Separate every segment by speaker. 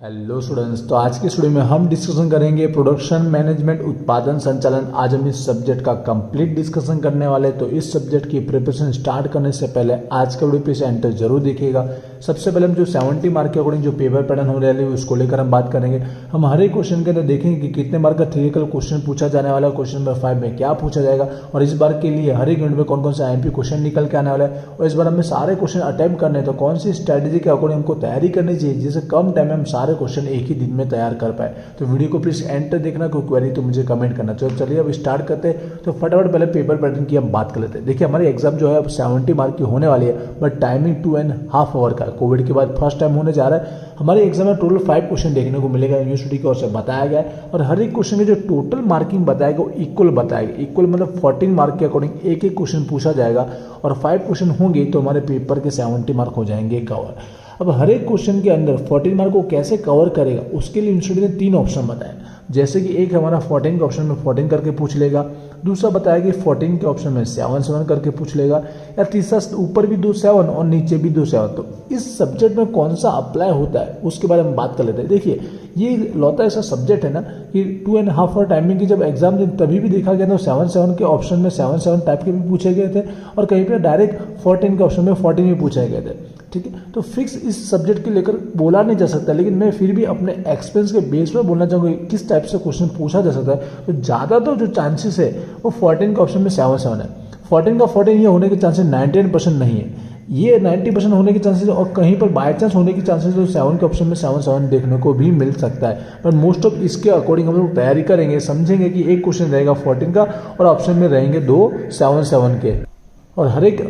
Speaker 1: Hello students, तो आज की स्टूडियो में हम डिस्कशन करेंगे प्रोडक्शन मैनेजमेंट उत्पादन संचालन। आज हम इस सब्जेक्ट का कंप्लीट डिस्कशन करने वाले। तो इस सब्जेक्ट की प्रिपरेशन स्टार्ट करने से पहले आज का वीडियो पे से एंटर जरूर देखिएगा। सबसे पहले हम जो 70 मार्क के अकॉर्डिंग जो पेपर पैटर्न होने वाले उसको लेकर हम बात करेंगे। हम हर एक क्वेश्चन के अंदर देखेंगे कि कितने मार्क का थ्योरेटिकल क्वेश्चन पूछा जाने वाला है, क्वेश्चन नंबर 5 में क्या पूछा जाएगा और इस बार के लिए हर एक यूनिट में कौन कौन सा आईएमपी क्वेश्चन निकल के आने वाला है। और इस बार हमें सारे क्वेश्चन अटेम्प्ट करने हैं, तो कौन सी स्ट्रेटेजी के अकॉर्डिंग हमको तैयारी करनी चाहिए जिससे कम टाइम में हम सारे क्वेश्चन एक ही दिन में तैयार कर पाए। तो वीडियो को प्लीज एंड तक देखना, कोई क्वेरी तो मुझे कमेंट करना। तो चलिए अब स्टार्ट करते हैं। तो फटाफट पहले पेपर पैटर्न की हम बात कर लेते हैं। देखिए हमारी एग्जाम जो है अब 70 मार्क की होने वाली है, बट टाइमिंग 2.5 आवर का कोविड के बाद फर्स्ट टाइम होने जा रहा है। हमारे एग्जाम में टोटल 5 क्वेश्चन देखने को मिलेगा, यूनिवर्सिटी की ओर से बताया गया है। और हर एक क्वेश्चन में जो टोटल मार्किंग बताएगा वो इक्वल बताएगा। इक्वल मतलब 14 मार्क के अकॉर्डिंग एक एक क्वेश्चन पूछा जाएगा और 5 क्वेश्चन होंगे तो हमारे पेपर के 70 मार्क हो जाएंगे कवर। अब हर एक क्वेश्चन के अंदर 14 मार्क को कैसे कवर करेगा उसके लिए इंस्टीट्यूट ने 3 ऑप्शन बताए। जैसे कि एक हमारा 14 के ऑप्शन में 14 करके पूछ लेगा, दूसरा बताया कि 14 के ऑप्शन में 7 करके पूछ लेगा, या तीसरा ऊपर भी 2 7 और नीचे भी 2 7। तो इस सब्जेक्ट में कौन सा अप्लाई होता है उसके बारे में बात कर लेते हैं। देखिए ये लौता ऐसा सब्जेक्ट है ना कि 2.5 आवर टाइमिंग की जब एग्जाम थी तभी भी देखा गया था 7 के ऑप्शन में 7 टाइप के भी पूछे गए थे और कहीं पर डायरेक्ट 14 के ऑप्शन में 14 भी पूछे गए थे। ठीक है, तो फिक्स इस सब्जेक्ट के लेकर बोला नहीं जा सकता, लेकिन मैं फिर भी अपने एक्सपीरियंस के बेस पर बोलना चाहूँगा किस टाइप से क्वेश्चन पूछा जा सकता है। तो ज़्यादा तो जो चांसेस है वो 14 के ऑप्शन में 7 है। 14 का 14 ये होने के चांसेस 99% नहीं है, ये 90% होने के चांसेस, और कहीं पर बाय चांस होने के चांसेस तो 7 के ऑप्शन में 7 देखने को भी मिल सकता है। पर मोस्ट ऑफ इसके अकॉर्डिंग हम लोग तैयारी करेंगे, समझेंगे कि एक क्वेश्चन रहेगा 14 का और ऑप्शन में रहेंगे 2 7 के। और हर एक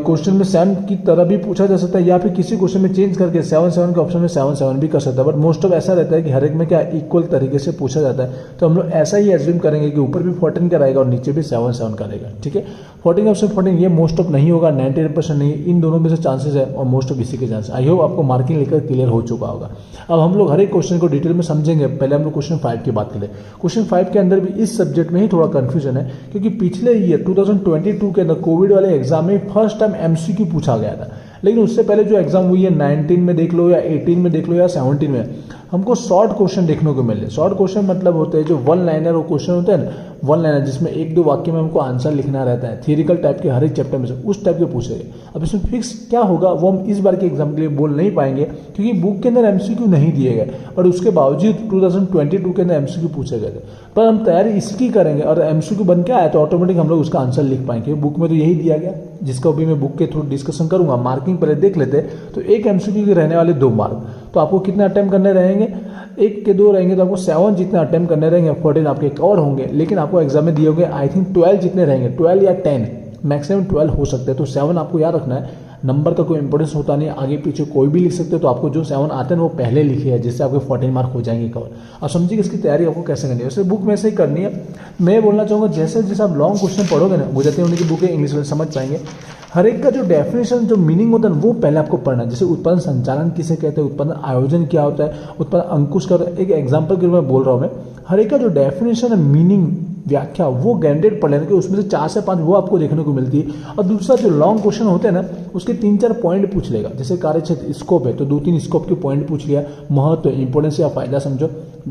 Speaker 1: क्वेश्चन में 7 की तरह भी पूछा जा सकता है या फिर किसी क्वेश्चन में चेंज करके 7 के ऑप्शन में 7 भी कर सकता है। बट मोस्ट ऑफ ऐसा रहता है कि हर एक में क्या इक्वल तरीके से पूछा जाता है। तो हम लोग ऐसा ही एज्यूम करेंगे कि ऊपर भी 14 का रहेगा और नीचे भी 7 का रहेगा। ठीक है, 14 ऑप्शन 14 ये मोस्ट ऑफ नहीं होगा, 98% नहीं है। इन दोनों में से चांसेस है और मोस्ट ऑफ इसी के चांसेस। आई होप आपको मार्किंग लेकर क्लियर हो चुका होगा। अब हम लोग हर एक क्वेश्चन को डिटेल में समझेंगे। पहले हम लोग क्वेश्चन 5 की बात करें। क्वेश्चन 5 के अंदर भी इस सब्जेक्ट में ही थोड़ा कंफ्यूजन है, क्योंकि पिछले ईयर 2022 के अंदर कोविड वाले एग्जाम में फर्स्ट टाइम एमसीक्यू पूछा गया था। लेकिन उससे पहले जो एग्जाम हुई है 19 में देख लो या 18 में देख लो या 17 में, हमको शॉर्ट क्वेश्चन देखने को मिले। शॉर्ट क्वेश्चन मतलब होते हैं जो 1 लाइनर वो क्वेश्चन होते हैं ना, 1 लाइनर जिसमें 1-2 वाक्य में हमको आंसर लिखना रहता है, थियरिकल टाइप के हर एक चैप्टर में से उस टाइप के पूछे गए। अब इसमें फिक्स क्या होगा वो हम इस बार के एग्जाम के लिए बोल नहीं पाएंगे, क्योंकि बुक के अंदर एमसीक्यू नहीं दिए गए, और उसके बावजूद 2022 के अंदर एमसीक्यू पूछे गए थे। पर हम तैयारी इसकी करेंगे और एमसीक्यू बन के आया तो ऑटोमेटिक हम लोग उसका आंसर लिख पाएंगे। बुक में तो यही दिया गया, जिसका भी मैं बुक के थ्रू डिस्कशन करूंगा। मार्किंग पहले देख लेते। तो एक एमसीक्यू के रहने वाले 2 मार्क, तो आपको कितने अटेम्प्ट करने रहेंगे, 1 के 2 रहेंगे तो आपको 7 जितने अटेम्प्ट करने रहेंगे, 14 आपके कवर होंगे। लेकिन आपको एग्जाम में दिए होंगे आई थिंक 12 जितने रहेंगे, 12 या 10, मैक्सिमम 12 हो सकते हैं। तो 7 आपको याद रखना है। नंबर का कोई इंपॉर्टेंस होता नहीं, आगे पीछे कोई भी लिख सकते हो। तो आपको जो 7 आते हैं वो पहले लिखे हैं, जिससे आपके 14 मार्क हो जाएंगे कवर। अब समझिए कि इसकी तैयारी आपको कैसे करनी है। वैसे बुक में से ही करनी है। मैं बोलना चाहूँगा जैसे जैसे आप लॉन्ग क्वेश्चन पढ़ोगे ना, गुजराती होने की बुक है, इंग्लिश में समझ पाएंगे। हर एक का जो डेफिनेशन जो मीनिंग होता है वो पहले आपको पढ़ना है। जैसे उत्पादन संचालन किसे कहते हैं, उत्पादन आयोजन क्या होता है, उत्पादन अंकुश कर, एक एग्जाम्पल के रूप में बोल रहा हूँ मैं। हर एक का जो डेफिनेशन है, मीनिंग, व्याख्या, वो ग्रांटेड पढ़ लेना कि उसमें से 4 से 5 वो आपको देखने को मिलती है। और दूसरा जो लॉन्ग क्वेश्चन होते हैं ना, उसके 3-4 पॉइंट पूछ लेगा। जैसे कार्यक्षेत्र स्कोप है तो 2-3 स्कोप के पॉइंट पूछ लिया, महत्व, इंपोर्टेंस या फायदा समझो,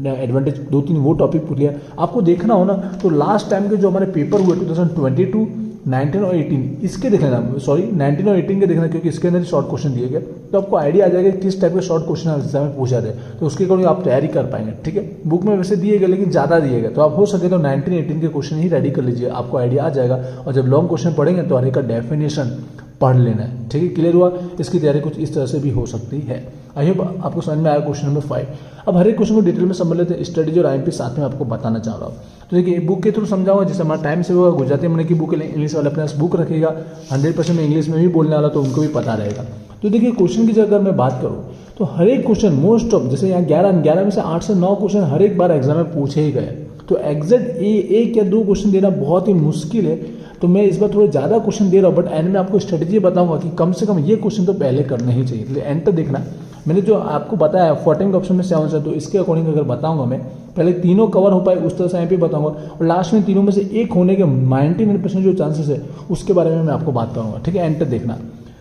Speaker 1: एडवांटेज, 2-3 वो टॉपिक पूछ लिया। आपको देखना हो ना तो लास्ट टाइम के जो हमारे पेपर हुए 2022, 19 और 18 इसके देख लेना, सॉरी 19 और 18 के देखना, क्योंकि इसके अंदर शॉर्ट क्वेश्चन दिए गए। तो आपको आइडिया आ जाएगा किस टाइप के शॉर्ट क्वेश्चन एग्जाम में पूछा जाए, तो उसके अकॉर्डिंग आप तैयारी कर पाएंगे। ठीक है, बुक में वैसे दिए गए लेकिन ज़्यादा दिए गए, तो आप हो सके तो 19-18 के क्वेश्चन ही रेडी कर लीजिए, आपको आइडिया आ जाएगा। और जब लॉन्ग क्वेश्चन पढ़ेंगे तो हर एक का डेफिनेशन पढ़ लेना है। ठीक है, क्लियर हुआ। इसकी तैयारी कुछ इस तरह से भी हो सकती है। आई होप आपको समझ में आया क्वेश्चन नंबर 5। अब हर एक क्वेश्चन को डिटेल में समझ लेते हैं, स्ट्रेटेजी और आईएमपी साथ में आपको बताना चाह रहा हूँ। तो देखिए बुक के थ्रू समझाऊंगा, जिससे हमारा टाइम से होगा। गुजराती में की बुक इंग्लिश वाले अपने पास बुक रखेगा, 100% में इंग्लिश में भी बोलने वाला, तो उनको भी पता रहेगा। तो देखिए क्वेश्चन की अगर मैं बात करूँ तो हर एक क्वेश्चन मोस्ट ऑफ, जैसे यहाँ 11 में से 8 से 9 क्वेश्चन हर एक बार एग्जाम में पूछे ही गए। तो एग्जैक्ट एक या 2 क्वेश्चन देना बहुत ही मुश्किल है। तो मैं इस बार थोड़े ज़्यादा क्वेश्चन दे रहा हूँ, बट एंड में आपको स्ट्रेटेजी बताऊंगा कि कम से कम ये क्वेश्चन तो पहले करने ही चाहिए। इसलिए एंड तक देखना। मैंने जो आपको बताया 14 के ऑप्शन में 7 है, तो इसके अकॉर्डिंग अगर बताऊंगा मैं, पहले तीनों कवर हो पाए उस तरह से यहाँ पे बताऊंगा, और लास्ट में तीनों में से एक होने के 99% जो चांसेस है उसके बारे में मैं आपको बात करूंगा। ठीक है, एंड तक देखना।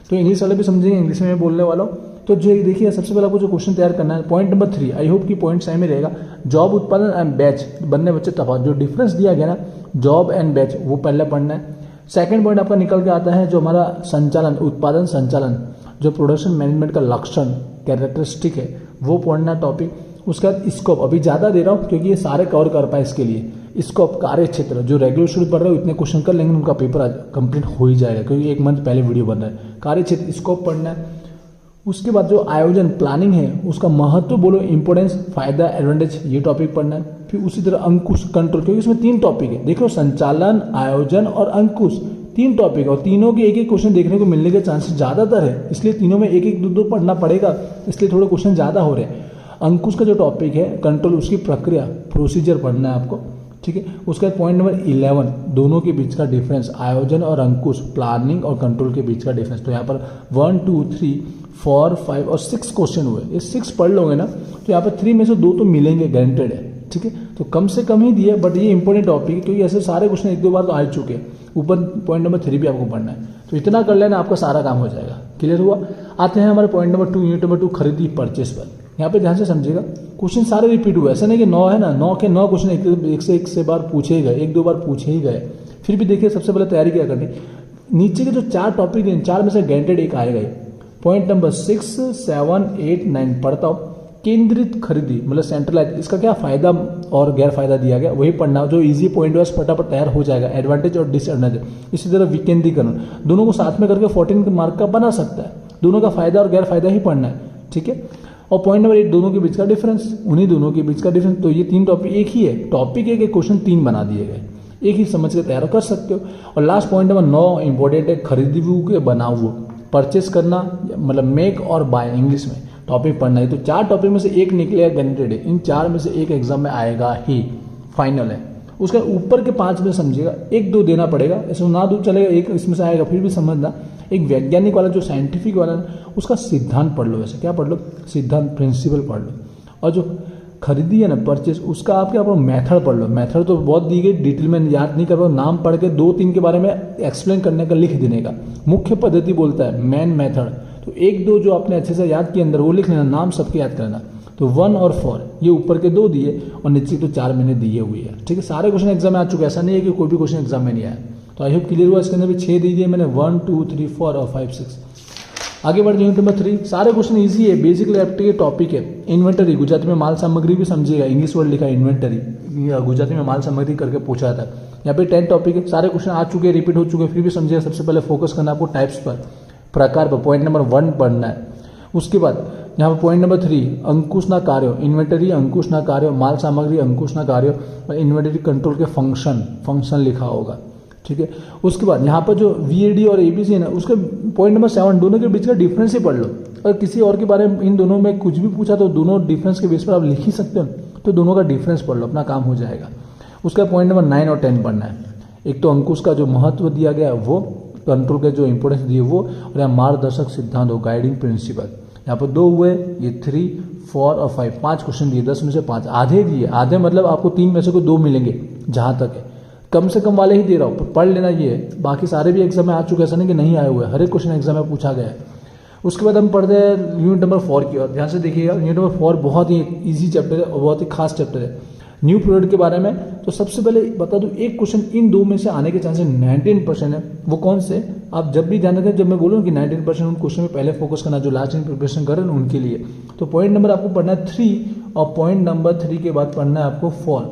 Speaker 1: तो इंग्लिश वाले भी समझेंगे, इंग्लिश में मैं बोलने वाला हूँ। तो जो देखिए सबसे पहले आपको जो क्वेश्चन तैयार करना है, पॉइंट नंबर 3, आई होप कि पॉइंट सेम ही रहेगा। जॉब, उत्पादन एंड बैच बनने बच्चे तफावत, जो डिफरेंस दिया गया ना जॉब एंड बैच, वो पहले पढ़ना है। सेकंड पॉइंट आपका निकल के आता है जो हमारा संचालन, उत्पादन संचालन, जो प्रोडक्शन मैनेजमेंट का लक्षण कैरेक्टरिस्टिक है वो पढ़ना टॉपिक। उसके बाद स्कोप, अभी ज़्यादा दे रहा हूँ क्योंकि ये सारे कवर कर पाए इसके लिए। स्कोप, कार्य क्षेत्र, जो रेगुलर स्टूडेंट पढ़ रहे हो इतने क्वेश्चन कर लेंगे उनका पेपर आज कंप्लीट हो ही जाएगा क्योंकि 1 मंथ पहले वीडियो बन रहा है। कार्य क्षेत्र, स्कोप पढ़ना है। उसके बाद जो आयोजन प्लानिंग है उसका महत्व बोलो, इंपोर्टेंस, फायदा, एडवांटेज, ये टॉपिक पढ़ना है। फिर उसी तरह अंकुश, कंट्रोल, क्योंकि इसमें 3 टॉपिक है। देख लो, संचालन, आयोजन और अंकुश, 3 टॉपिक है और तीनों के एक एक क्वेश्चन देखने को मिलने के चांसेस ज़्यादातर है, इसलिए तीनों में एक एक दो पढ़ना पड़ेगा, इसलिए थोड़े क्वेश्चन ज़्यादा हो रहे हैं। अंकुश का जो टॉपिक है कंट्रोल, उसकी प्रक्रिया, प्रोसीजर पढ़ना है आपको, ठीक है। उसका पॉइंट नंबर 11, दोनों के बीच का डिफरेंस, आयोजन और अंकुश, प्लानिंग और कंट्रोल के बीच का डिफरेंस। तो यहाँ पर 1 2 3 4 5 और 6 क्वेश्चन हुए, ये 6 पढ़ लोगे ना तो यहाँ पर 3 में से 2 तो मिलेंगे, गारंटेड है, ठीक है। तो कम से कम ही दिए, बट ये इंपॉर्टेंट टॉपिक है क्योंकि ऐसे सारे क्वेश्चन 1-2 बार तो आ चुके हैं। ऊपर पॉइंट नंबर 3 भी आपको पढ़ना है, तो इतना कर लेना आपका सारा काम हो जाएगा। क्लियर हुआ? आते हैं हमारे पॉइंट नंबर 2, यूनिट नंबर 2, खरीदी, परचेस पर। यहाँ पे ध्यान से समझिएगा, क्वेश्चन सारे रिपीट हुए, ऐसा नहीं कि 9 है ना, 9 के 9 क्वेश्चन एक से बार पूछे ही गए, 1-2 बार पूछे ही गए। फिर भी देखिए सबसे पहले तैयारी क्या करनी, नीचे के जो 4 टॉपिक हैं 4 में से गारंटेड एक आएगा ही। पॉइंट नंबर 6 7 8 9 पढ़ता हूँ। केंद्रित खरीदी मतलब सेंट्रलाइज, इसका क्या फायदा और गैर फायदा दिया गया वही पढ़ना, जो इजी पॉइंट वाइज फटाफट तैयार हो जाएगा। एडवांटेज और डिसएडवांटेज, इसी तरह विकेंद्रीकरण, दोनों को साथ में करके 14 मार्क का बना सकता है। दोनों का फायदा और गैर फायदा ही पढ़ना है, ठीक है। और पॉइंट नंबर 8, दोनों के बीच का डिफरेंस, उन्हीं दोनों के बीच का डिफरेंस। तो ये 3 टॉपिक एक ही है, टॉपिक एक, क्वेश्चन 3 बना दिए गए, एक ही समझ के तैयार कर सकते हो। और लास्ट पॉइंट नंबर 9 इंपॉर्टेंट है, खरीदी के बनाओ, परचेस करना मतलब मेक और बाय, इंग्लिश में टॉपिक पढ़ना है। तो 4 टॉपिक में से एक निकलेगा गारंटेड है, इन 4 में से एक एग्जाम में आएगा ही, फाइनल है। उसके ऊपर के 5 में समझिएगा, 1-2 देना पड़ेगा, ऐसे ना दो चलेगा, एक इसमें से आएगा, फिर भी समझना। एक वैज्ञानिक वाला जो साइंटिफिक वाला उसका सिद्धांत पढ़ लो, वैसे क्या पढ़ लो, सिद्धांत, प्रिंसिपल पढ़ लो। और जो खरीदी है ना परचेस, उसका आप क्या पढ़ो, मेथड पढ़ लो। मेथड तो बहुत दी गई, डिटेल में याद नहीं कर पाओ, नाम पढ़ के 2-3 के बारे में एक्सप्लेन करने का, लिख देने का। मुख्य पद्धति बोलता है, मेन मेथड, तो 1-2 जो आपने अच्छे से याद किए अंदर वो लिख लेना, नाम सबके याद करना। तो 1 और 4 ये ऊपर के 2 दिए और नीचे तो 4 मैंने दिए हुए हैं, ठीक है। सारे क्वेश्चन एग्जाम में आ चुके हैं, ऐसा नहीं है कि कोई भी क्वेश्चन एग्जाम में नहीं आया। तो आई होप क्लियर हुआ। इसके अंदर भी 6 दे दिए मैंने, 1 2 3 4 और 5 6। आगे बढ़ यूनिट नंबर 3, सारे क्वेश्चन इजी है, बेसिक लेफ्ट के टॉपिक है। इन्वेंटरी, गुजराती में माल सामग्री भी समझिएगा, इंग्लिश वर्ड लिखा है इन्वेंटरी, गुजराती में माल सामग्री करके पूछा था। यहाँ पे 10 टॉपिक है, सारे क्वेश्चन आ चुके हैं, रिपीट हो चुके हैं, फिर भी समझिएगा। सबसे पहले फोकस करना आपको टाइप्स पर, प्रकार पर, पॉइंट नंबर 1 पढ़ना है। उसके बाद यहाँ पर पॉइंट नंबर 3, अंकुश ना कार्य, इन्वेंटरी अंकुश ना कार्य, माल सामग्री अंकुश ना कार्य और इन्वेंटरी कंट्रोल के फंक्शन लिखा होगा, ठीक है। उसके बाद यहाँ पर जो VAD और ABC है ना, उसके पॉइंट नंबर 7, दोनों के बीच का डिफरेंस ही पढ़ लो। और किसी और के बारे में इन दोनों में कुछ भी पूछा तो दोनों डिफरेंस के बेस पर आप लिख ही सकते हो, तो दोनों का डिफरेंस पढ़ लो, अपना काम हो जाएगा। उसका पॉइंट नंबर 9 और 10 पढ़ना है। एक तो अंकुश का जो महत्व दिया गया है वो, कंट्रोल के जो इंपोर्टेंस दिए वो, और यहाँ मार्गदर्शक सिद्धांत हो, गाइडिंग प्रिंसिपल। यहाँ पर 2 हुए, ये 3 4 और 5, 5 क्वेश्चन दिए, 10 में से 5, आधे दिए। आधे मतलब आपको 3 में से कोई 2 मिलेंगे, जहाँ तक है। कम से कम वाले ही दे रहा हूँ, पढ़ लेना ये है। बाकी सारे भी एग्जाम में आ चुके हैं, ऐसा नहीं कि नहीं आए हुए, हर एक क्वेश्चन एग्जाम में पूछा गया है। उसके बाद हम पढ़ते हैं यूनिट नंबर 4 की ओर। ध्यान से देखिएगा, यूनिट नंबर 4 बहुत ही ईजी चैप्टर है और बहुत ही खास चैप्टर है, न्यू प्रोडक्ट के बारे में। तो सबसे पहले बता दूं, एक क्वेश्चन इन 2 में से आने के चांसेस 19% है। वो कौन से, आप जब भी ध्यान रखें, जब मैं बोलूँ कि 19% उन क्वेश्चन में पहले फोकस करना जो लास्ट टाइम प्रिपरेशन कर रहे हैं उनके लिए। तो पॉइंट नंबर आपको पढ़ना है 3 और पॉइंट नंबर 3 के बाद पढ़ना है आपको 4।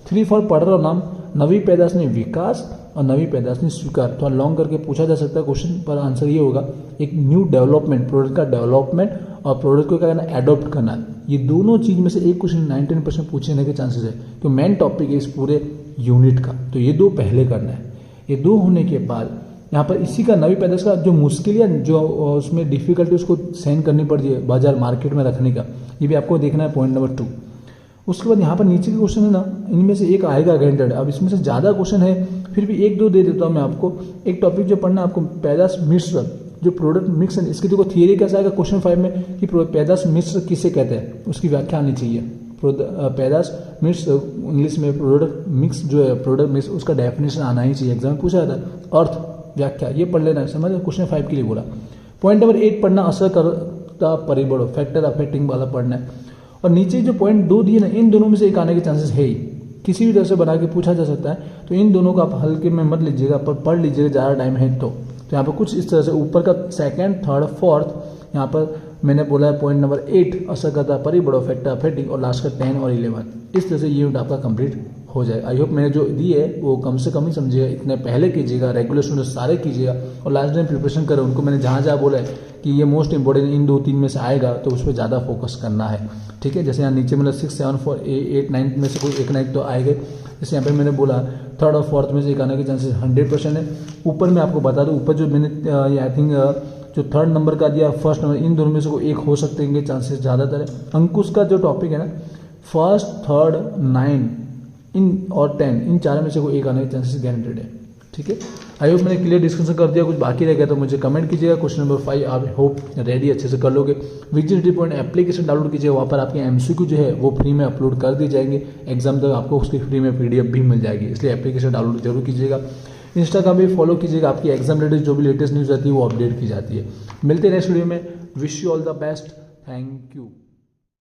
Speaker 1: 3 4 पढ़ रहा हूँ नाम, नवी पैदाशनी विकास और नवी पैदाशनी स्वीकार। थोड़ा लॉन्ग करके पूछा जा सकता है क्वेश्चन, पर आंसर ये होगा, एक न्यू डेवलपमेंट, प्रोडक्ट का डेवलपमेंट और प्रोडक्ट को क्या करना, एडॉप्ट करना। ये दोनों चीज में से एक क्वेश्चन 19% पूछने के चांसेस है, तो मेन टॉपिक है इस पूरे यूनिट का। तो ये 2 पहले करना है। ये 2 होने के बाद यहाँ पर इसी का नवी पैदाश का जो मुश्किल या जो उसमें डिफिकल्टी उसको सहन करनी पड़ती है बाजार मार्केट में रखने का, ये भी आपको देखना है, पॉइंट नंबर 2। उसके बाद यहाँ पर नीचे के क्वेश्चन है ना, इनमें से एक आएगा गारंटेड। अब इसमें से ज़्यादा क्वेश्चन है, फिर भी 1-2 दे देता हूँ मैं आपको। एक टॉपिक जो पढ़ना है आपको, पैदाश मिश्र, जो प्रोडक्ट मिक्स है, इसकी देखो थियरी कैसा आएगा क्वेश्चन 5 में कि पैदाश मिश्र किसे कहते हैं, उसकी व्याख्या आनी चाहिए। पैदाश मिश्र इंग्लिश में प्रोडक्ट मिक्स जो है, प्रोडक्ट मिक्स, उसका डेफिनेशन आना ही चाहिए, एग्जाम में पूछा जाता है। अर्थ व्याख्या ये पढ़ लेना है, समझ, क्वेश्चन 5 के लिए बोला। पॉइंट नंबर 8 पढ़ना, का परिबड़ों फैक्टर अफेक्टिंग वाला पढ़ना है। और नीचे जो पॉइंट 2 दिए ना, इन दोनों में से एक आने के चांसेस है ही, किसी भी तरह से बना के पूछा जा सकता है। तो इन दोनों को आप हल्के में मत लीजिएगा, पर पढ़ लीजिएगा ज़्यादा टाइम है तो यहाँ पर कुछ इस तरह से ऊपर का सेकंड, थर्ड, फोर्थ, यहाँ पर मैंने बोला है पॉइंट नंबर 8 असर करता परिबड़ों फैक्टर अफेक्टिंग, और लास्ट का 10 और 11। इस तरह से ये यूनिट आपका कंप्लीट हो जाए। आई होप मैंने जो दी है वो कम से कम ही समझिएगा, इतने पहले कीजिएगा, रेगुलर स्टूडेंट सारे कीजिएगा, और लास्ट टाइम प्रिपरेशन करें उनको मैंने जहाँ जहाँ बोला है कि ये मोस्ट इंपॉर्टेंट इन 2-3 में से आएगा तो उस पर ज़्यादा फोकस करना है। ठीक है, जैसे यहाँ नीचे मतलब 6, 7, 4, 8, 9 में से कोई एक 9 तो आएगा। जैसे यहाँ पे मैंने बोला थर्ड और फोर्थ में से एक आने के चांसेस 100% है। ऊपर मैं आपको बता दूँ, ऊपर जो मैंने आई थिंक जो थर्ड नंबर का दिया, फर्स्ट नंबर, इन दोनों में से कोई एक हो सकते हैं, चांसेस ज़्यादातर है। अंकुश का जो टॉपिक है ना, फर्स्ट, थर्ड, 9 इन और 10, इन चारों में से कोई एक आने के चांसेस गारंटेड है। ठीक है, आई होप मैंने क्लियर डिस्कशन कर दिया। कुछ बाकी रह गया तो मुझे कमेंट कीजिएगा। क्वेश्चन नंबर 5 आप होप रेडी अच्छे से कर लोगे। विजिबिलिटी पॉइंट एप्लीकेशन डाउनलोड कीजिएगा, वहाँ पर आपके एमसीक्यू जो है वो फ्री में अपलोड कर दिए जाएंगे। एग्जाम तक आपको उसकी फ्री में PDF भी मिल जाएगी, इसलिए एप्लीकेशन डाउनलोड जरूर कीजिएगा। इंस्टाग्राम भी फॉलो कीजिएगा, आपकी एग्जाम रिलेटेड जो भी लेटेस्ट न्यूज़ आती है वो अपडेट की जाती है। मिलते हैं नेक्स्ट वीडियो में। Wish you all the best, thank you.